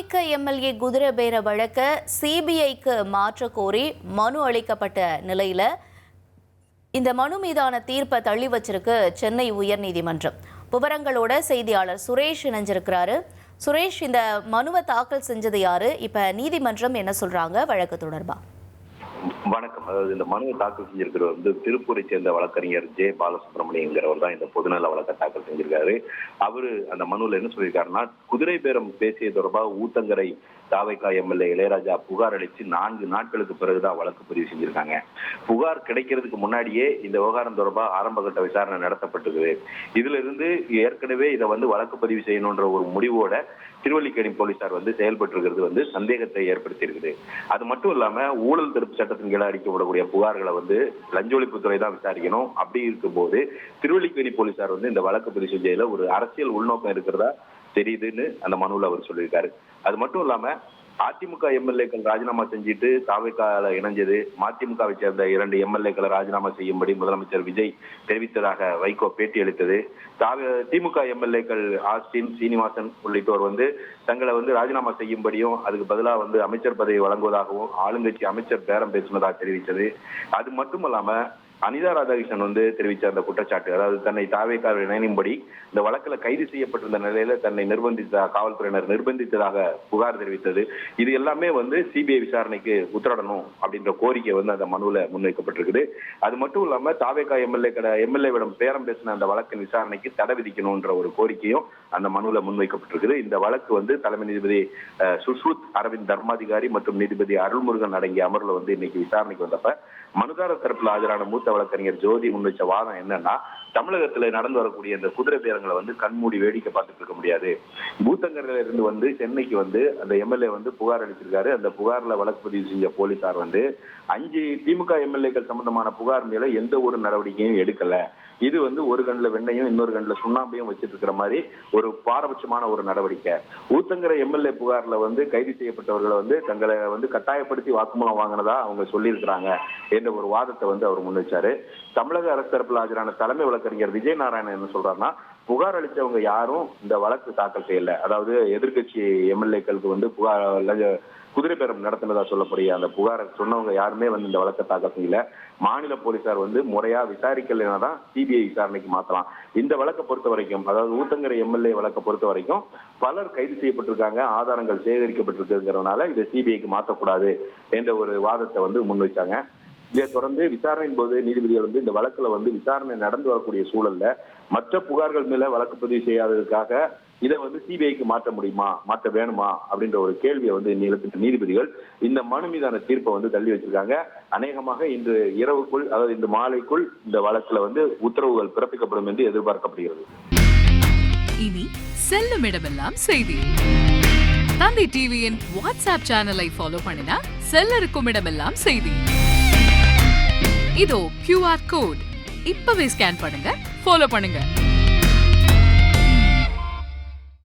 தாவேக MLA குதிரை பேர வழக்க சிபிஐக்கு மாற்ற கோரி மனு அளிக்கப்பட்ட நிலையில இந்த மனு மீதான தீர்ப்பை தள்ளி வச்சிருக்கு சென்னை உயர்நீதிமன்றம். விவரங்களோட செய்தியாளர் சுரேஷ் இணைஞ்சிருக்கிறாரு. சுரேஷ், இந்த மனுவை தாக்கல் செஞ்சது யாரு? இப்ப நீதிமன்றம் என்ன சொல்றாங்க வழக்கு தொடர்பா? வணக்கம். அதாவது இந்த மனுவை தாக்கல் செஞ்சிருக்கிறவர் திருப்பூரை சேர்ந்த வழக்கறிஞர் ஜே பாலசுப்ரமணியங்கிறவர் தான் இந்த பொதுநல வழக்கை தாக்கல் செஞ்சிருக்காரு. அவரு அந்த மனுவில் என்ன சொல்லியிருக்காருன்னா, குதிரை பேரம் பேசிய தொடர்பாக ஊத்தங்கரை தாவேகா எம்எல்ஏ இளையராஜா புகார் அளித்து 4 நாட்களுக்கு பிறகுதான் வழக்கு பதிவு செஞ்சிருக்காங்க. புகார் கிடைக்கிறதுக்கு முன்னாடியே இந்த விவகாரம் தொடர்பாக ஆரம்பகட்ட விசாரணை நடத்தப்பட்டிருக்குது. இதுல இருந்து ஏற்கனவே இதை வழக்கு பதிவு செய்யணும்ன்ற ஒரு முடிவோட திருவல்லிக்கேணி போலீசார் செயல்பட்டு இருக்கிறது சந்தேகத்தை ஏற்படுத்தி இருக்குது. அது மட்டும் இல்லாம ஊழல் தடுப்பு சட்டத்தின் கீழே அளிக்கப்படக்கூடிய புகார்களை லஞ்ச ஒழிப்புத்துறை தான் விசாரிக்கணும். அப்படி இருக்கும் போது திருவல்லிக்கேணி போலீசார் இந்த வழக்கு பதிவு செஞ்சதுல ஒரு அரசியல் உள்நோக்கம் இருக்கிறதா தெரியுதுன்னு அந்த மனுவில் அவர் சொல்லியிருக்காரு. அது மட்டும் இல்லாம அதிமுக எம்எல்ஏக்கள் ராஜினாமா செஞ்சுட்டு தாவேகால இணைஞ்சது, மதிமுகவை சேர்ந்த 2 எம்எல்ஏக்களை ராஜினாமா செய்யும்படி முதலமைச்சர் விஜய் தெரிவித்ததாக வைகோ பேட்டி அளித்தது, திமுக எம்எல்ஏக்கள் ஆஸ்டின் சீனிவாசன் உள்ளிட்டோர் தங்களை ராஜினாமா செய்யும்படியும் அதுக்கு பதிலாக அமைச்சர் பதவி வழங்குவதாகவும் ஆளுங்கட்சி அமைச்சர் பேரம் பேசுவதாக தெரிவித்தது. அது மட்டும் இல்லாம அனிதா ராதாகிருஷ்ணன் தெரிவித்த அந்த குற்றச்சாட்டு, அதாவது தன்னை தாவேகாவில் இணையும்படி இந்த வழக்கில் கைது செய்யப்பட்டிருந்த நிலையில தன்னை காவல்துறையினர் நிர்பந்தித்ததாக புகார் தெரிவித்தது. இது எல்லாமே சிபிஐ விசாரணைக்கு உத்தரவிடணும் அப்படின்ற கோரிக்கை அந்த மனுவில் முன்வைக்கப்பட்டிருக்குது. அது மட்டும் இல்லாம தாவேகா எம்எல்ஏவிடம் பேரம் பேசின அந்த வழக்கின் விசாரணைக்கு தடை விதிக்கணும்ன்ற ஒரு கோரிக்கையும் அந்த மனுவில் முன்வைக்கப்பட்டிருக்குது. இந்த வழக்கு தலைமை நீதிபதி சுஷ்ருத் அரவிந்த் தர்மாதிகாரி மற்றும் நீதிபதி அருள்முருகன் அடங்கிய அமர்வுல இன்னைக்கு விசாரணைக்கு வந்தப்ப மனுதாரர் தரப்பில் ஆஜரான மூத்த வழக்கறிஞர் ஜோதி முன்வைச்ச வாதம் என்னன்னா, தமிழகத்துல நடந்து வரக்கூடிய இந்த குதிரை பேரங்களை கண்மூடி வேடிக்கை பார்த்துட்டு இருக்க முடியாது. பூத்தங்கரையில இருந்து சென்னைக்கு அந்த எம்எல்ஏ புகார் அளிச்சிருக்காரு. அந்த புகார்ல வழக்கு பதிவு செஞ்ச போலீசார் 5 திமுக எம்எல்ஏக்கள் சம்பந்தமான புகார் மேல எந்த ஒரு நடவடிக்கையும் எடுக்கல. இது ஒரு கண்ணுல வெண்ணையும் இன்னொரு கண்ணுல சுண்ணாம்பையும் வச்சிட்டு இருக்கிற மாதிரி ஒரு பாரபட்சமான ஒரு நடவடிக்கை. ஊத்தங்கரை எம்எல்ஏ புகார்ல கைது செய்யப்பட்டவர்களை தங்களை கட்டாயப்படுத்தி வாக்குமூலம் வாங்கினதா அவங்க சொல்லியிருக்கிறாங்க என்ற ஒரு வாதத்தை அவர் முன்வச்சாரு. தமிழக அரசு தரப்பில் ஆஜரான தலைமை வழக்கறிஞர் விஜய் நாராயணன் என்ன சொல்றாருன்னா, புகார் அளிச்சவங்க யாரும் இந்த வழக்கு தாக்கல் செய்யல. அதாவது எதிர்கட்சி எம்எல்ஏக்களுக்கு புகார் குதிரை பேரம் நடத்தினதா சொல்லக்கூடிய அந்த புகாரை சொன்னவங்க யாருமே இந்த வழக்கை தாக்கல் செய்யல. மாநில போலீசார் முறையா விசாரிக்கலைன்னா தான் சிபிஐ விசாரணைக்கு மாத்தலாம். இந்த வழக்கை பொறுத்த வரைக்கும், அதாவது ஊத்தங்கரை எம்எல்ஏ வழக்கை பொறுத்த வரைக்கும் பலர் கைது செய்யப்பட்டிருக்காங்க, ஆதாரங்கள் சேகரிக்கப்பட்டிருக்கிறதுனால இதை சிபிஐக்கு மாற்றக்கூடாது என்ற ஒரு வாதத்தை முன்வைச்சாங்க. இதை தொடர்ந்து விசாரணையின் போது நீதிபதிகள் இந்த வழக்குல விசாரணை நடந்து வரக்கூடிய சூழல்ல மற்ற புகார்கள் மேல வழக்கு பதிவு செய்யாததுக்காக இதை சிபிஐக்கு மாற்ற முடியுமா, மாற்ற வேணுமா அப்படின்ற ஒரு கேள்வியை நீதிபதிகள் இந்த மனு மீதான தீர்ப்பை தள்ளி வச்சிருக்காங்க. அநேகமாக இன்று இரவுக்குள், அதாவது இந்த மாலைக்குள் இந்த வழக்குல உத்தரவுகள் பிறப்பிக்கப்படும் என்று எதிர்பார்க்கப்படுகிறது. இனி செல்லும் இடமெல்லாம் செய்தி. தந்தை டிவியின் வாட்ஸ்அப் சேனலை ஃபாலோ பண்ணினா செல்ல இருக்கும் இடமெல்லாம் செய்தி. இதோ QR கோட், இப்பவே ஸ்கேன் பண்ணுங்க, ஃபாலோ பண்ணுங்க.